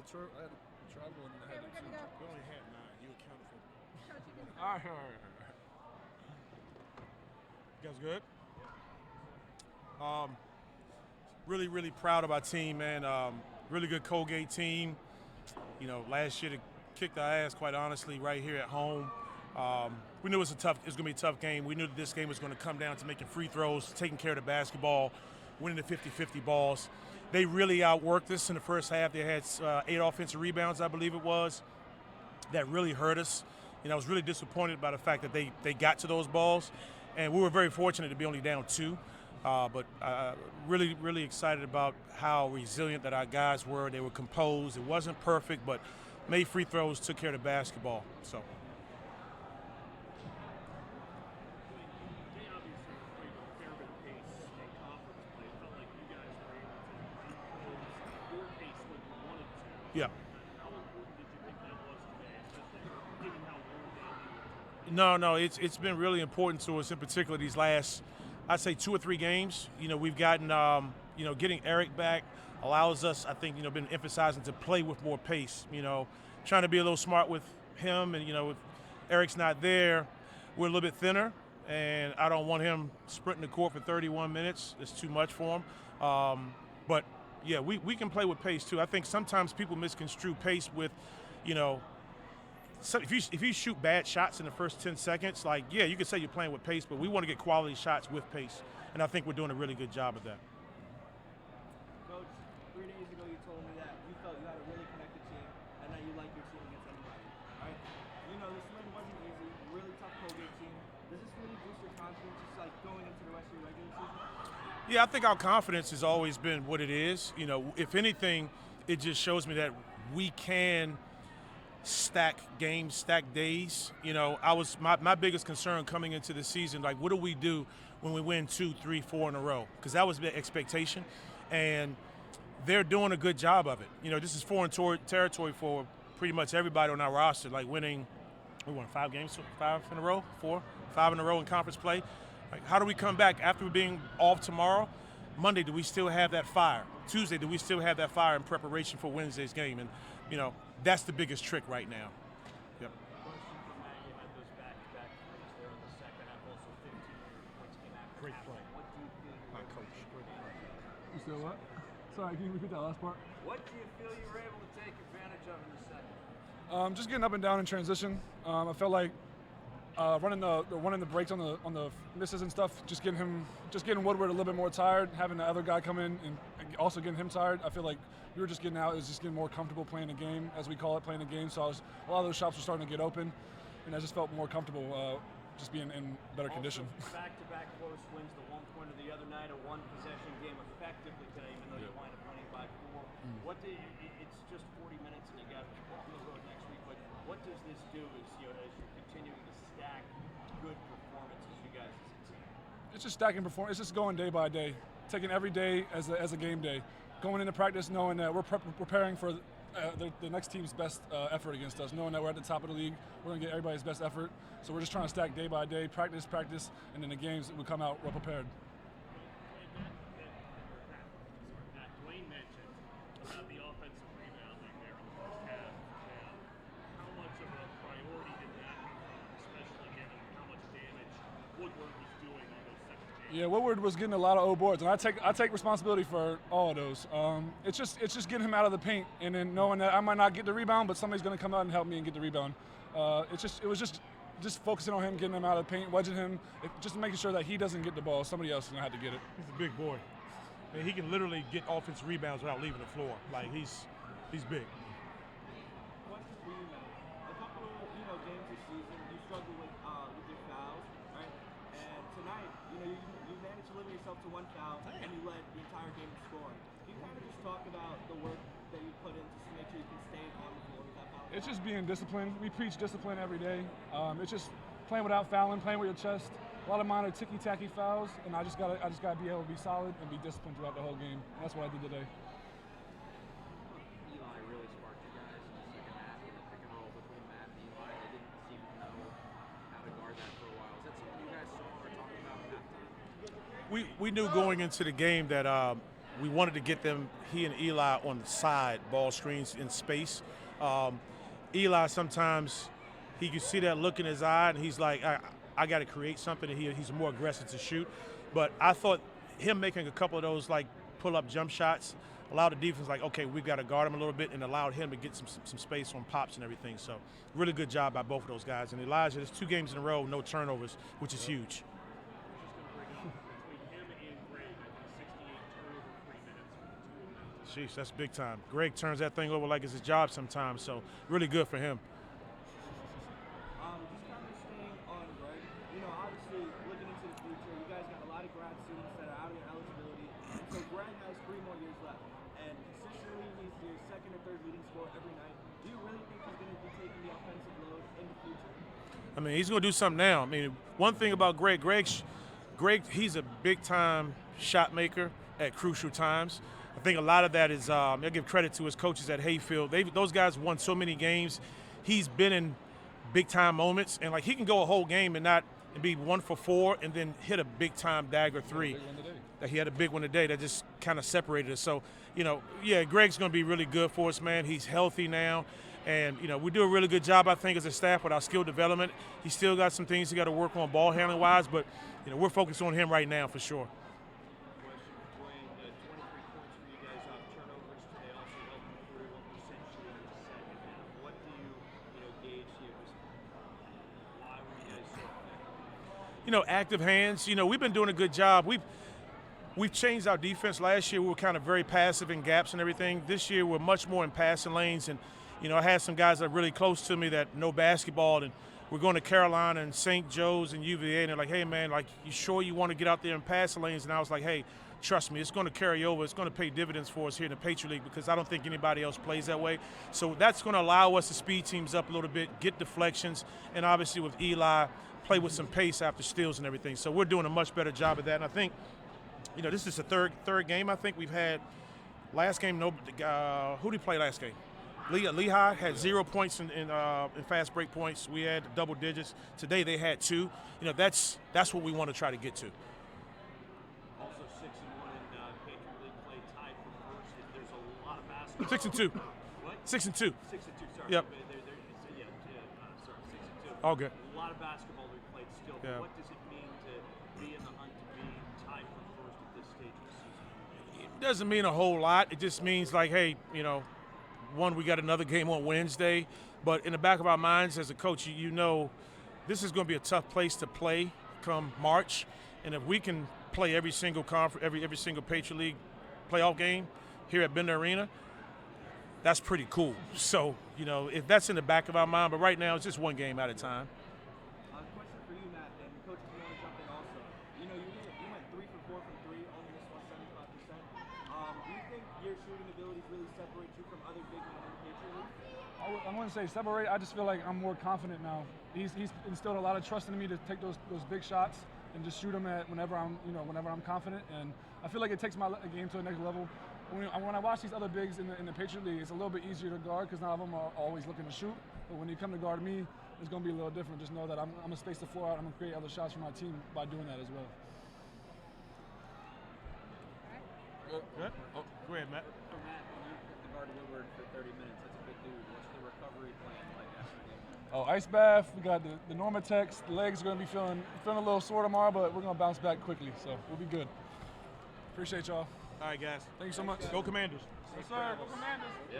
I had to travel and I had to. We only had 9. You accounted for. All right. You guys good? Really, really proud of our team, man. Really good Colgate team. You know, last year they kicked our ass, quite honestly, right here at home. We knew it was going to be a tough game. We knew that this game was going to come down to making free throws, taking care of the basketball, winning the 50-50 balls. They really outworked us in the first half. They had 8 offensive rebounds, I believe it was. That really hurt us. You know, I was really disappointed by the fact that they got to those balls, and we were very fortunate to be only down 2. But really, really excited about how resilient that our guys were. They were composed. It wasn't perfect, but made free throws, took care of the basketball. So. Yeah. No, it's been really important to us in particular these last, I'd say 2 or 3 games. You know, we've gotten, getting Eric back allows us, I think, been emphasizing to play with more pace, trying to be a little smart with him. And, if Eric's not there, we're a little bit thinner. And I don't want him sprinting the court for 31 minutes. It's too much for him. But, yeah, we can play with pace, too. I think sometimes people misconstrue pace with, so if you shoot bad shots in the first 10 seconds, you could say you're playing with pace, but we want to get quality shots with pace. And I think we're doing a really good job of that. Coach, 3 days ago you told me that you felt you had a really connected team and that you like your team against anybody, right? This win wasn't easy, really tough Colgate team. Does this really boost your confidence just going into the rest of your regular season? Yeah, I think our confidence has always been what it is. If anything, it just shows me that we can stack games, stack days. I was my biggest concern coming into the season, what do we do when we win 2, 3, 4 in a row? Because that was the expectation, and they're doing a good job of it. This is foreign territory for pretty much everybody on our roster. We won 5 games, 5 in a row, 4, 5 in a row in conference play. How do we come back after being off tomorrow? Monday, do we still have that fire? Tuesday, do we still have that fire in preparation for Wednesday's game? And, that's the biggest trick right now. Yep. Question from Matt. You had those back-to-back threes there in the second half, also 15 points came after Great half. play. What do you feel you My were coach. able to take? You said what? Sorry, can you repeat that last part? What do you feel you were able to take advantage of in the second? Just getting up and down in transition. I felt like running the breaks on the misses and stuff, just getting Woodward a little bit more tired, having the other guy come in and also getting him tired. I feel like we were just getting out, just getting more comfortable playing the game, as we call it, playing the game. So a lot of those shops were starting to get open, and I just felt more comfortable just being in better condition. Back-to-back close wins, the one pointer the other night, a one-possession game effectively today, even though you wind up winning by 4. It's just 40 minutes and you got on the road next week, but what does this do as you're continuing to stack good performances, you guys as a team? It's just stacking performance. It's just going day by day, taking every day as a game day, going into practice knowing that we're preparing for the next team's best effort against us, knowing that we're at the top of the league, we're going to get everybody's best effort. So we're just trying to stack day by day, practice, and then the games we come out well prepared. Duane mentioned about the offensive rebounding there in the first half, and how much of a priority did that become, especially given how much damage Woodward was doing on those second games? Yeah, Woodward was getting a lot of O boards, and I take responsibility for all of those. It's just getting him out of the paint, and then knowing that I might not get the rebound, but somebody's going to come out and help me and get the rebound. It was just focusing on him, getting him out of the paint, wedging him, just making sure that he doesn't get the ball. Somebody else is going to have to get it. He's a big boy. And he can literally get offensive rebounds without leaving the floor. He's big. Question for you, man. A couple of games this season, you struggle with your fouls, right? And tonight, you managed to limit yourself to 1 foul, and you led the entire game in scoring. Can you kind of just talk about the work that you put in to make sure you can stay on the floor with that foul? It's just being disciplined. We preach discipline every day. It's just playing without fouling, playing with your chest. A lot of minor ticky-tacky fouls, and I just gotta be able to be solid and be disciplined throughout the whole game. And that's what I did today. Eli really sparked you guys in the second half in the pick and roll between Matt and Eli. They didn't seem to know how to guard that for a while. Is that something you guys saw or talked about at halftime? We knew going into the game that we wanted to get he and Eli on the side ball screens in space. Eli sometimes you see that look in his eye, and he's like, I got to create something, and he's more aggressive to shoot. But I thought him making a couple of those like pull-up jump shots allowed the defense like, okay, we've got to guard him a little bit, and allowed him to get some space on pops and everything. So really good job by both of those guys. And Elijah, there's 2 games in a row, no turnovers, which is huge. Sheesh, that's big time. Greg turns that thing over like it's his job sometimes, so really good for him. Just kind of staying on Greg, obviously looking into the future, you guys got a lot of grad students that are out of your eligibility, and so Greg has 3 more years left, and consistently he's your 2nd or 3rd leading scorer every night. Do you really think he's going to be taking the offensive load in the future? I mean, he's going to do something now. I mean, one thing about Greg, he's a big-time shot maker at crucial times. I think a lot of that is, I give credit to his coaches at Hayfield. Those guys won so many games. He's been in big-time moments, and like he can go a whole game and be 1 for 4 and then hit a big-time dagger 3. That he had a big one today that just kind of separated us. So, Greg's going to be really good for us, man. He's healthy now. And, we do a really good job, I think, as a staff with our skill development. He's still got some things he got to work on ball handling-wise, but, we're focused on him right now for sure. Active hands. We've been doing a good job. We've changed our defense. Last year we were kind of very passive in gaps and everything. This year we're much more in passing lanes. And, I had some guys that are really close to me that know basketball. And we're going to Carolina and St. Joe's and UVA. And they're like, hey, man, like, you sure you want to get out there in passing lanes? And I was like, hey, trust me, it's going to carry over. It's going to pay dividends for us here in the Patriot League because I don't think anybody else plays that way. So that's going to allow us to speed teams up a little bit, get deflections, and obviously with Eli, play with some pace after steals and everything. So we're doing a much better job of that. And I think, this is the third game I think we've had. Last game, who did he play last game? Lehigh had 0 points in fast break points. We had double digits. Today they had 2. That's what we want to try to get to. Also 6-1 in Patriot League play, tied for first. There's a lot of basketball. 6-2. What? 6-2. 6-2. Sorry. Yep. Sorry. 6-2. All good. A lot of basketball we played still. Yeah. What does it mean to be in the hunt to be tied for first at this stage of the season? It doesn't mean a whole lot. It just means like, hey, one, we got another game on Wednesday, but in the back of our minds as a coach, this is going to be a tough place to play come March, and if we can play every single every single Patriot League playoff game here at Bender Arena, that's pretty cool. So, if that's in the back of our mind, but right now it's just one game at a time. Question for you, Matt, and coaches want to jump in also. You went 3 for 4 from 3, only missed 75%. Do you think your shooting abilities really separate you from other big men in the Patriot League? I wouldn't say separate. I just feel like I'm more confident now. He's instilled a lot of trust in me to take those big shots and just shoot them at whenever I'm confident. And I feel like it takes my game to the next level. When I watch these other bigs in the Patriot League, it's a little bit easier to guard because none of them are always looking to shoot. But when you come to guard me, it's going to be a little different. Just know that I'm going to space the floor out. I'm going to create other shots for my team by doing that as well. Good. Oh, go ahead, Matt. So Matt, you took the guard Woodward for 30 minutes. That's a big dude. What's the recovery plan like after the game? Ice bath. We got the Normatex. The legs are going to be feeling a little sore tomorrow, but we're going to bounce back quickly, so we'll be good. Appreciate y'all. All right, guys. Thank you so much. Go Commanders. Yes, sir. Go Commanders. Yeah.